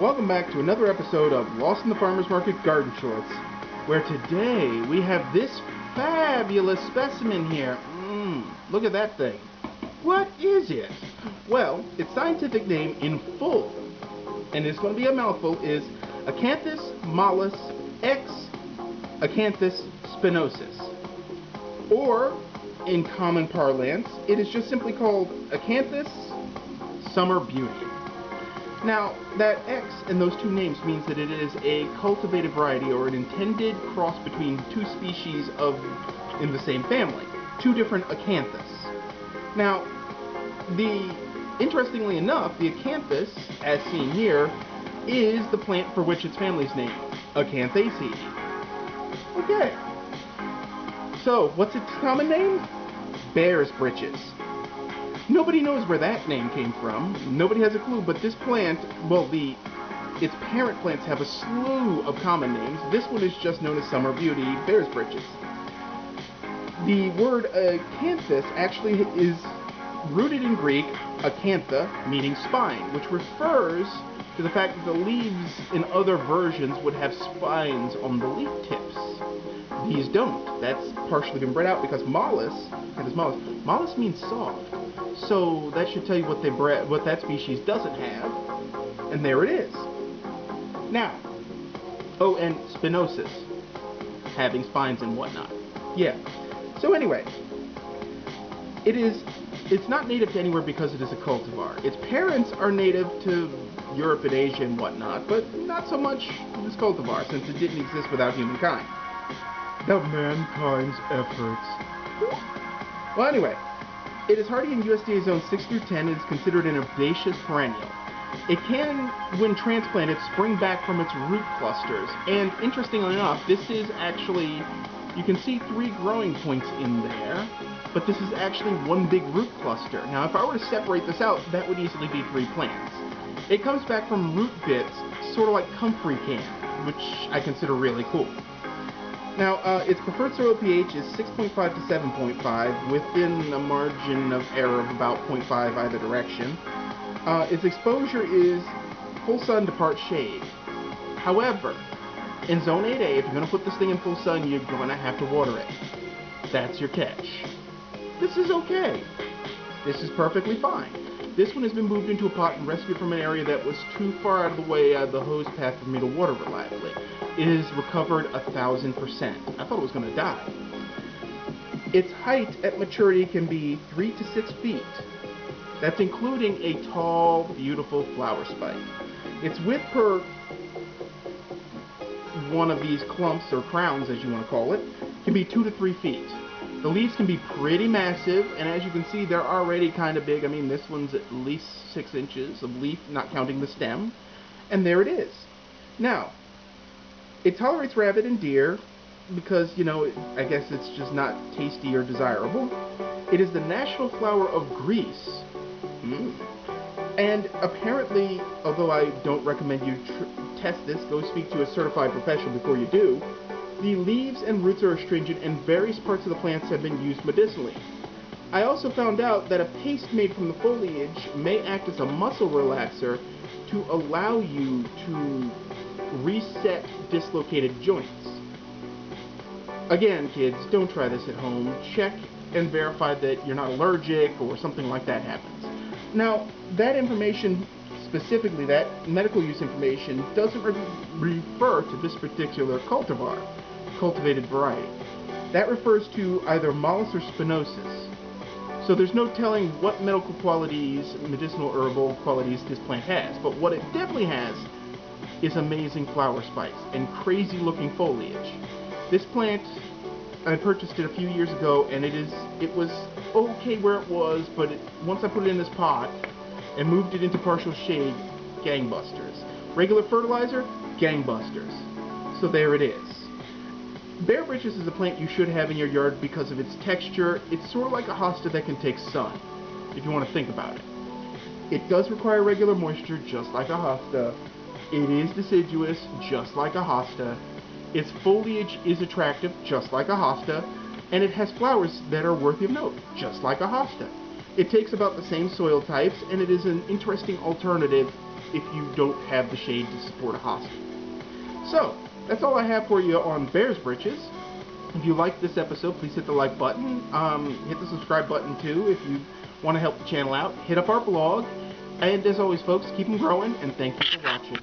Welcome back to another episode of Lost in the Farmer's Market Garden Shorts, where today we have this fabulous specimen here. Look at that thing. What is it? Well, its scientific name in full, and it's going to be a mouthful, is Acanthus mollis x Acanthus spinosus. Or, in common parlance, it is just simply called Acanthus Summer Beauty. Now, that X in those two names means that it is a cultivated variety or an intended cross between two species in the same family, two different Acanthus. Now, interestingly enough, the Acanthus, as seen here, is the plant for which its family's named, Acanthaceae. Okay. So, what's its common name? Bear's breeches. Nobody knows where that name came from. Nobody has a clue, but this plant, well, its parent plants have a slew of common names. This one is just known as Summer Beauty, Bear's breeches. The word acanthus actually is rooted in Greek, acantha, meaning spine, which refers to the fact that the leaves in other versions would have spines on the leaf tips. These don't. That's partially been bred out because mollis means soft. So that should tell you what that species doesn't have, and there it is. Now, oh, and spinosus, having spines and whatnot. Yeah. So anyway, it's not native to anywhere because it is a cultivar. Its parents are native to Europe and Asia and whatnot, but not so much this cultivar since it didn't exist without humankind. Without mankind's efforts. Well, anyway. It is hardy in USDA zones 6 through 10 and is considered an herbaceous perennial. It can, when transplanted, spring back from its root clusters. And interestingly enough, this is actually, you can see 3 growing points in there, but this is actually one big root cluster. Now, if I were to separate this out, that would easily be 3 plants. It comes back from root bits, sort of like comfrey can, which I consider really cool. Now, its preferred soil pH is 6.5 to 7.5, within a margin of error of about 0.5 either direction. Its exposure is full sun to part shade. However, in Zone 8A, if you're going to put this thing in full sun, you're going to have to water it. That's your catch. This is okay. This is perfectly fine. This one has been moved into a pot and rescued from an area that was too far out of the way of the hose path for me to water reliably. It is recovered 1,000%. I thought it was going to die. Its height at maturity can be 3 to 6 feet. That's including a tall, beautiful flower spike. Its width per one of these clumps, or crowns as you want to call it, can be 2 to 3 feet. The leaves can be pretty massive, and as you can see, they're already kind of big. I mean, this one's at least 6 inches of leaf, not counting the stem. And there it is. Now, it tolerates rabbit and deer because, I guess it's just not tasty or desirable. It is the national flower of Greece. And apparently, although I don't recommend you test this, go speak to a certified professional before you do, the leaves and roots are astringent and various parts of the plants have been used medicinally. I also found out that a paste made from the foliage may act as a muscle relaxer to allow you to reset dislocated joints. Again, kids, don't try this at home. Check and verify that you're not allergic or something like that happens. Now, that information, specifically that medical use information, doesn't refer to this particular cultivar, cultivated variety. That refers to either mollis or spinosus. So there's no telling what medical qualities, medicinal herbal qualities this plant has, but what it definitely has is amazing flower spikes and crazy looking foliage. This plant, I purchased it a few years ago, and it was okay where it was, but once I put it in this pot and moved it into partial shade, gangbusters. Regular fertilizer, gangbusters. So there it is. Bear breeches is a plant you should have in your yard because of its texture. It's sort of like a hosta that can take sun, if you want to think about it. It does require regular moisture, just like a hosta. It is deciduous, just like a hosta. Its foliage is attractive, just like a hosta. And it has flowers that are worthy of note, just like a hosta. It takes about the same soil types, and it is an interesting alternative if you don't have the shade to support a hosta. So, that's all I have for you on Bear's Breeches. If you liked this episode, please hit the like button. Hit the subscribe button too if you want to help the channel out. Hit up our blog. And as always, folks, keep them growing, and thank you for watching.